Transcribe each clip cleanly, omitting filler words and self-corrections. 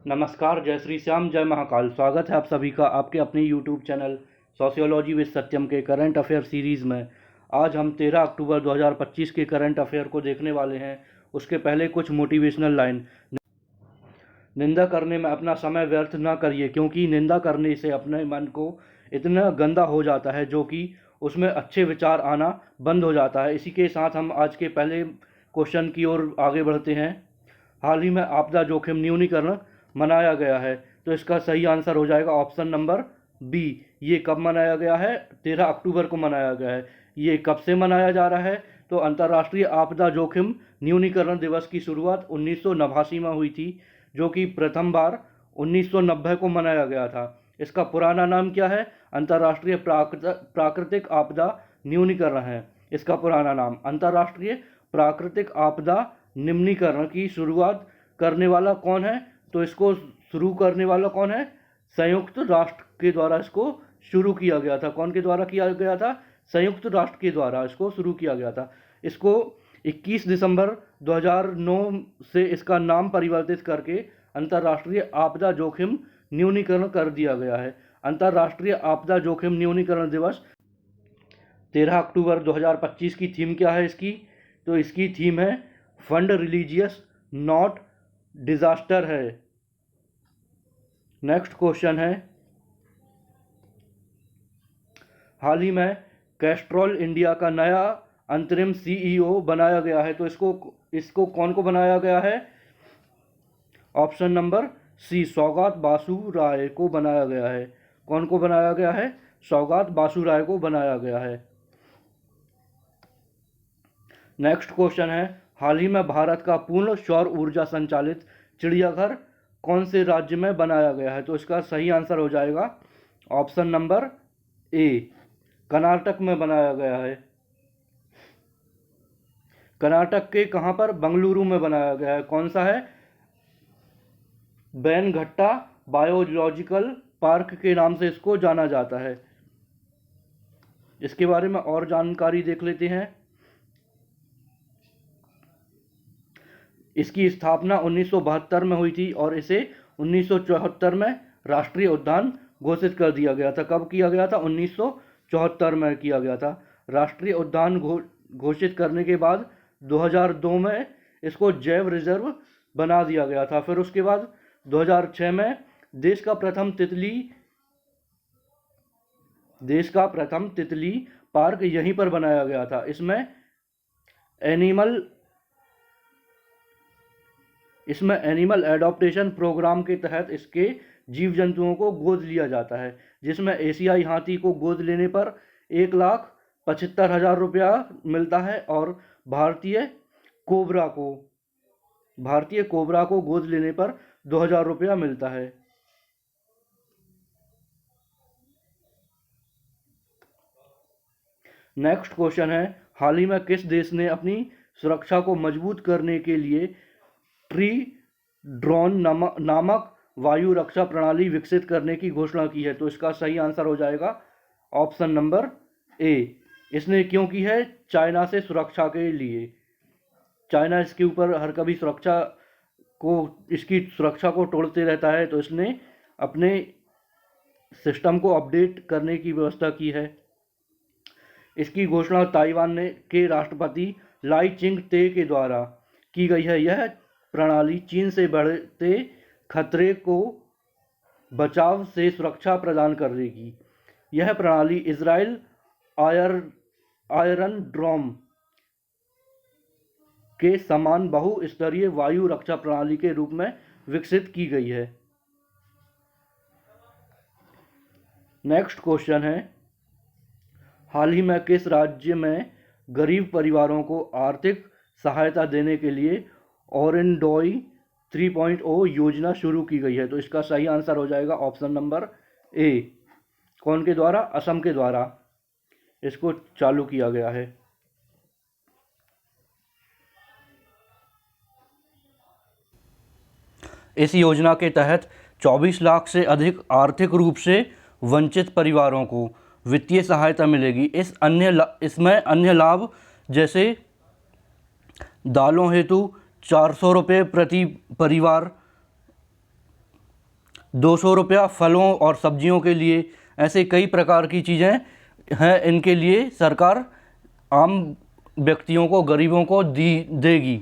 नमस्कार, जय श्री श्याम, जय महाकाल। स्वागत है आप सभी का आपके अपने यूट्यूब चैनल सोशियोलॉजी विद सत्यम के करंट अफेयर सीरीज़ में। आज हम 13 अक्टूबर 2025 के करंट अफेयर को देखने वाले हैं। उसके पहले कुछ मोटिवेशनल लाइन। निंदा करने में अपना समय व्यर्थ ना करिए, क्योंकि निंदा करने से अपने मन को इतना गंदा हो जाता है जो कि उसमें अच्छे विचार आना बंद हो जाता है। इसी के साथ हम आज के पहले क्वेश्चन की ओर आगे बढ़ते हैं। हाल ही में आपदा जोखिम न्यूनीकरण मनाया गया है, तो इसका सही आंसर हो जाएगा ऑप्शन नंबर बी। ये कब मनाया गया है? 13 अक्टूबर को मनाया गया है। ये कब से मनाया जा रहा है? तो अंतर्राष्ट्रीय आपदा जोखिम न्यूनीकरण दिवस की शुरुआत 1989 में हुई थी, जो कि प्रथम बार 1990 को मनाया गया था। इसका पुराना नाम क्या है? अंतर्राष्ट्रीय प्राकृतिक आपदा न्यूनीकरण है। इसका पुराना नाम अंतर्राष्ट्रीय प्राकृतिक आपदा निम्नीकरण की शुरुआत करने वाला कौन है? तो इसको शुरू करने वाला कौन है? संयुक्त राष्ट्र के द्वारा इसको शुरू किया गया था। कौन के द्वारा किया गया था? संयुक्त राष्ट्र के द्वारा इसको शुरू किया गया था। इसको 21 दिसंबर 2009 से इसका नाम परिवर्तित करके अंतर्राष्ट्रीय आपदा जोखिम न्यूनीकरण कर दिया गया है। अंतर्राष्ट्रीय आपदा जोखिम न्यूनीकरण दिवस 13 अक्टूबर 2025 की थीम क्या है इसकी? तो इसकी थीम है फंड रिलीजियस नॉट डिजास्टर है। नेक्स्ट क्वेश्चन है, हाल ही में कैस्ट्रॉल इंडिया का नया अंतरिम सीईओ बनाया गया है, तो इसको कौन को बनाया गया है? ऑप्शन नंबर सी, सौगात बासु राय को बनाया गया है। कौन को बनाया गया है? सौगात बासु राय को बनाया गया है। नेक्स्ट क्वेश्चन है, हाल ही में भारत का पूर्ण सौर ऊर्जा संचालित चिड़ियाघर कौन से राज्य में बनाया गया है? तो इसका सही आंसर हो जाएगा ऑप्शन नंबर ए, कर्नाटक में बनाया गया है। कर्नाटक के कहां पर? बंगलुरु में बनाया गया है। कौन सा है? बैनघट्टा बायोलॉजिकल पार्क के नाम से इसको जाना जाता है। इसके बारे में और जानकारी देख लेते हैं। इसकी स्थापना 1972 में हुई थी और इसे 1974 में राष्ट्रीय उद्यान घोषित कर दिया गया था। कब किया गया था? 1974 में किया गया था। राष्ट्रीय उद्यान घोषित करने के बाद 2002 में इसको जैव रिजर्व बना दिया गया था। फिर उसके बाद 2006 में देश का प्रथम तितली पार्क यहीं पर बनाया गया था। इसमें एनिमल एडॉप्टेशन प्रोग्राम के तहत इसके जीव जंतुओं को गोद लिया जाता है, जिसमें एशियाई हाथी को गोद लेने पर 1,75,000 रुपया मिलता है और भारतीय कोबरा को गोद लेने पर 2,000 रुपया मिलता है। नेक्स्ट क्वेश्चन है, हाल ही में किस देश ने अपनी सुरक्षा को मजबूत करने के लिए ट्री ड्रोन नामक वायु रक्षा प्रणाली विकसित करने की घोषणा की है? तो इसका सही आंसर हो जाएगा ऑप्शन नंबर ए। इसने क्यों की है? चाइना से सुरक्षा के लिए। चाइना इसके ऊपर हर कभी इसकी सुरक्षा को तोड़ते रहता है, तो इसने अपने सिस्टम को अपडेट करने की व्यवस्था की है। इसकी घोषणा ताइवान के राष्ट्रपति लाई चिंग ते के द्वारा की गई है। यह प्रणाली चीन से बढ़ते खतरे को बचाव से सुरक्षा प्रदान करेगी। यह प्रणाली इजराइल आयरन ड्रोम के समान बहुस्तरीय वायु रक्षा प्रणाली के रूप में विकसित की गई है। नेक्स्ट क्वेश्चन है, हाल ही में किस राज्य में गरीब परिवारों को आर्थिक सहायता देने के लिए ओरेंडोई 3.0 योजना शुरू की गई है? तो इसका सही आंसर हो जाएगा ऑप्शन नंबर ए। कौन के द्वारा? असम के द्वारा इसको चालू किया गया है। इस योजना के तहत 24 लाख से अधिक आर्थिक रूप से वंचित परिवारों को वित्तीय सहायता मिलेगी। इसमें अन्य लाभ जैसे दालों हेतु 400 रुपये प्रति परिवार ₹200 फलों और सब्जियों के लिए, ऐसे कई प्रकार की चीज़ें हैं, इनके लिए सरकार आम व्यक्तियों को, गरीबों को देगी।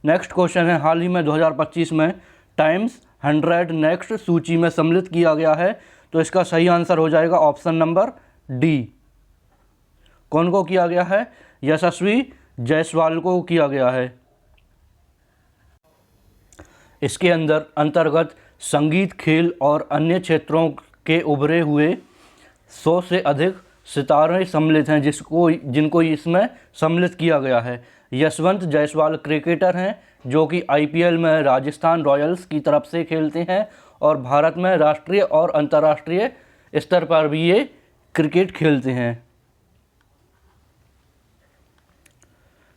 नेक्स्ट क्वेश्चन है, हाल ही में 2025 में टाइम्स 100 नेक्स्ट सूची में सम्मिलित किया गया है, तो इसका सही आंसर हो जाएगा ऑप्शन नंबर डी। कौन को किया गया है? यशस्वी जायसवाल को किया गया है। इसके अंतर्गत संगीत, खेल और अन्य क्षेत्रों के उभरे हुए 100 से अधिक सितारे सम्मिलित हैं, जिनको इसमें सम्मिलित किया गया है। यशवंत जायसवाल क्रिकेटर हैं जो कि IPL में राजस्थान रॉयल्स की तरफ से खेलते हैं और भारत में राष्ट्रीय और अंतर्राष्ट्रीय स्तर पर भी ये क्रिकेट खेलते हैं।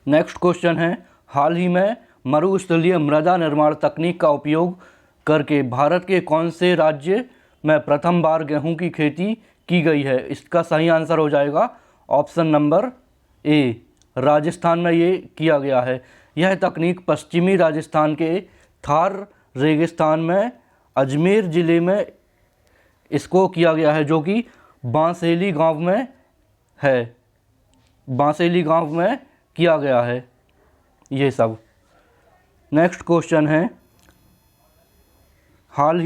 नेक्स्ट क्वेश्चन है, हाल ही में मरुस्थलीय मृदा निर्माण तकनीक का उपयोग करके भारत के कौन से राज्य में प्रथम बार गेहूं की खेती की गई है? इसका सही आंसर हो जाएगा ऑप्शन नंबर ए, राजस्थान में ये किया गया है। यह तकनीक पश्चिमी राजस्थान के थार रेगिस्तान में अजमेर ज़िले में इसको किया गया है, जो कि बांसेली गांव में है। बांसेली गांव में किया गया है ये सब। नेक्स्ट क्वेश्चन है, हाल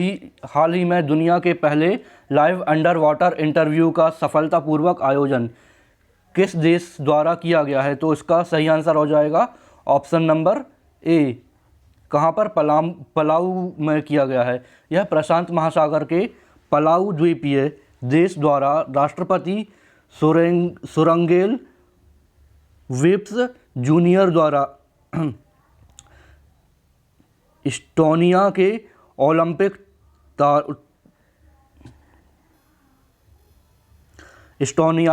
ही में दुनिया के पहले लाइव अंडर वाटर इंटरव्यू का सफलतापूर्वक आयोजन किस देश द्वारा किया गया है? तो इसका सही आंसर हो जाएगा ऑप्शन नंबर ए। कहाँ पर? पलाऊ में किया गया है। यह प्रशांत महासागर के पलाऊ द्वीपीय देश द्वारा राष्ट्रपति सुरंगेल विप्स जूनियर द्वारा इस्टोनिया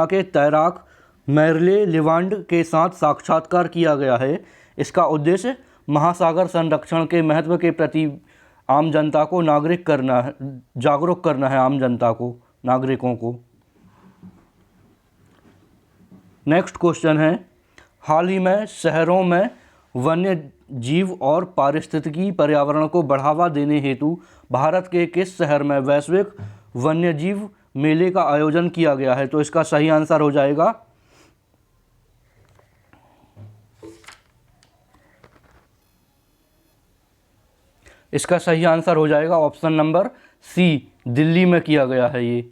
के तैराक मैरले लिवांड के साथ साक्षात्कार किया गया है। इसका उद्देश्य महासागर संरक्षण के महत्व के प्रति आम जनता को जागरूक करना है, आम जनता को, नागरिकों को। नेक्स्ट क्वेश्चन है, हाल ही में शहरों में वन्य जीव और पारिस्थितिकी पर्यावरण को बढ़ावा देने हेतु भारत के किस शहर में वैश्विक वन्यजीव मेले का आयोजन किया गया है? तो इसका सही आंसर हो जाएगा ऑप्शन नंबर सी, दिल्ली में किया गया है ये।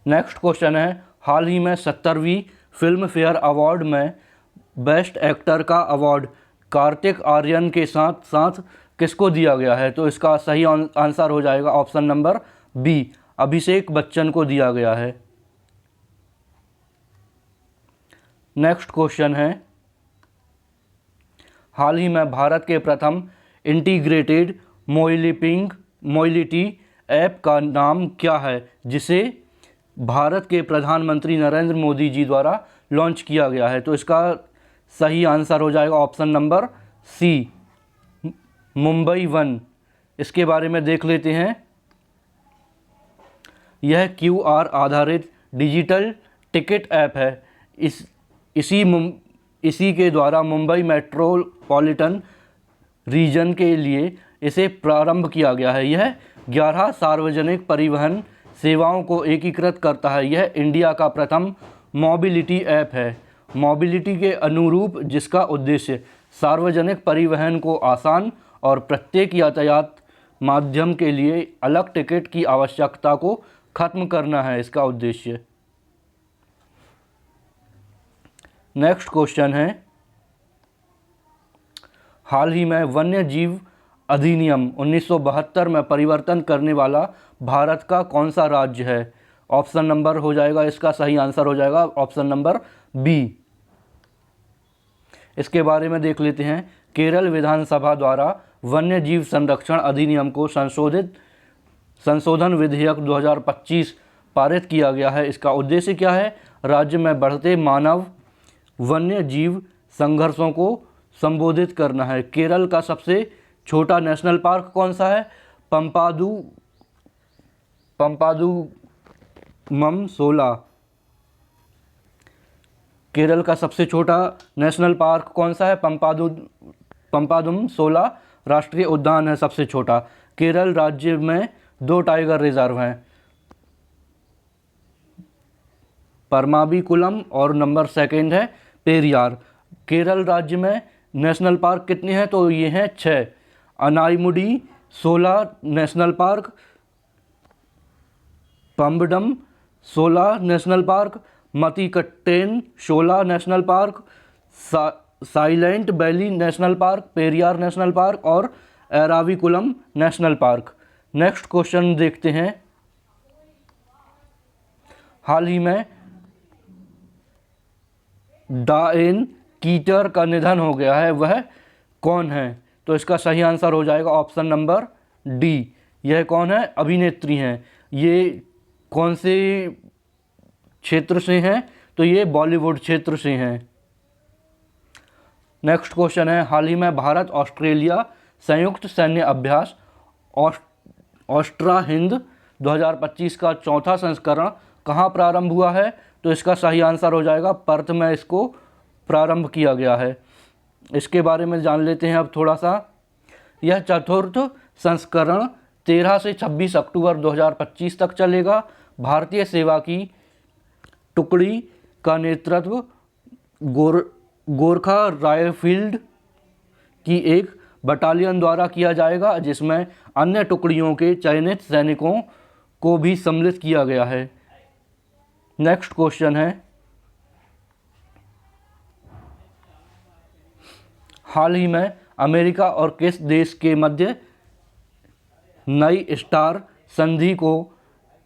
नेक्स्ट क्वेश्चन है, हाल ही में 70वीं फिल्म फेयर अवार्ड में बेस्ट एक्टर का अवार्ड कार्तिक आर्यन के साथ साथ किसको दिया गया है? तो इसका सही आंसर हो जाएगा option number B, Abhishek Bachchan को दिया गया है। नेक्स्ट क्वेश्चन है, हाल ही में भारत के प्रथम इंटीग्रेटेड मोबिलिटी ऐप का नाम क्या है, जिसे भारत के प्रधानमंत्री नरेंद्र मोदी जी द्वारा लॉन्च किया गया है? तो इसका सही आंसर हो जाएगा option number C, Mumbai one. इसके बारे में देख लेते हैं। यह QR आधारित डिजिटल टिकट ऐप है। इसी के द्वारा मुंबई मेट्रोपॉलिटन रीजन के लिए इसे प्रारंभ किया गया है। यह 11 सार्वजनिक परिवहन सेवाओं को एकीकृत करता है। यह इंडिया का प्रथम मोबिलिटी ऐप है, मोबिलिटी के अनुरूप, जिसका उद्देश्य सार्वजनिक परिवहन को आसान और प्रत्येक यातायात माध्यम के लिए अलग टिकट की आवश्यकता को खत्म करना है, इसका उद्देश्य। नेक्स्ट क्वेश्चन है, हाल ही में वन्य जीव अधिनियम 1972 में परिवर्तन करने वाला भारत का कौन सा राज्य है? ऑप्शन नंबर हो जाएगा, इसका सही आंसर हो जाएगा ऑप्शन नंबर बी। इसके बारे में देख लेते हैं। केरल विधानसभा द्वारा वन्य जीव संरक्षण अधिनियम को संशोधन विधेयक 2025 पारित किया गया है। इसका उद्देश्य क्या है? राज्य में बढ़ते मानव वन्य जीव संघर्षों को संबोधित करना है। केरल का सबसे छोटा नेशनल पार्क कौन सा है? पंपादुमम सोला। केरल का सबसे छोटा नेशनल पार्क कौन सा है? पंपादुम सोला राष्ट्रीय उद्यान है सबसे छोटा? केरल राज्य में 2 टाइगर रिजर्व हैं, परमाबिकुलम और नंबर 2 है पेरियार। केरल राज्य में नेशनल पार्क कितने हैं? तो ये हैं 6। Anamudi 16 national park, Pambadum 16 national park, Mathikettan 16 national park, silent valley national park, Periyar national park और Eravikulam national park. Next question देखते हैं। हाल ही में डायन कीटर का निधन हो गया है, वह कौन है? तो इसका सही आंसर हो जाएगा ऑप्शन नंबर डी। यह कौन है? अभिनेत्री हैं। ये कौन से क्षेत्र से हैं? तो ये बॉलीवुड क्षेत्र से हैं। नेक्स्ट क्वेश्चन है, हाल ही में भारत ऑस्ट्रेलिया संयुक्त सैन्य अभ्यास ऑस्ट्रा हिंद 2025 का 4था संस्करण कहाँ प्रारंभ हुआ है? तो इसका सही आंसर हो जाएगा पर्थ में इसको प्रारंभ किया गया है। इसके बारे में जान लेते हैं अब थोड़ा सा। यह चतुर्थ संस्करण 13 से 26 अक्टूबर 2025 तक चलेगा। भारतीय सेवा की टुकड़ी का नेतृत्व गोरखा राइफल्ड की एक बटालियन द्वारा किया जाएगा, जिसमें अन्य टुकड़ियों के चयनित सैनिकों को भी सम्मिलित किया गया है। नेक्स्ट क्वेश्चन है, हाल ही में अमेरिका और किस देश के मध्य नई स्टार संधि को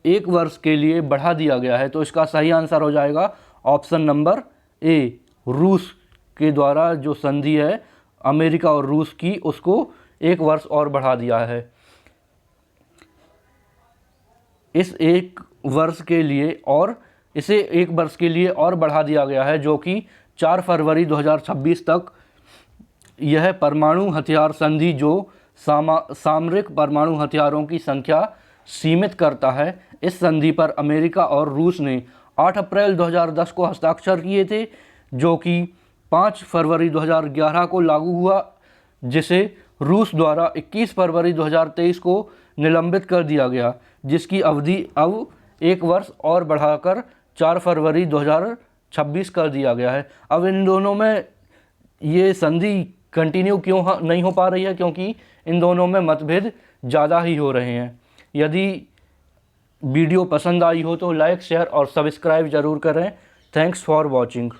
1 वर्ष के लिए बढ़ा दिया गया है? तो इसका सही आंसर हो जाएगा ऑप्शन नंबर ए। रूस के द्वारा जो संधि है अमेरिका और रूस की, उसको 1 वर्ष और बढ़ा दिया है। इसे 1 वर्ष के लिए और बढ़ा दिया गया है, जो कि 4 फरवरी 2026 तक। यह परमाणु हथियार संधि जो सामरिक परमाणु हथियारों की संख्या सीमित करता है। इस संधि पर अमेरिका और रूस ने 8 अप्रैल 2010 को हस्ताक्षर किए थे, जो कि 5 फरवरी 2011 को लागू हुआ, जिसे रूस द्वारा 21 फरवरी 2023 को निलंबित कर दिया गया, जिसकी अवधि अब 1 वर्ष और बढ़ाकर 4 फरवरी 2026 कर दिया गया है। अब इन दोनों में ये संधि कंटिन्यू क्यों नहीं हो पा रही है? क्योंकि इन दोनों में मतभेद ज़्यादा ही हो रहे हैं। यदि वीडियो पसंद आई हो तो लाइक, शेयर और सब्सक्राइब ज़रूर करें। Thanks for watching.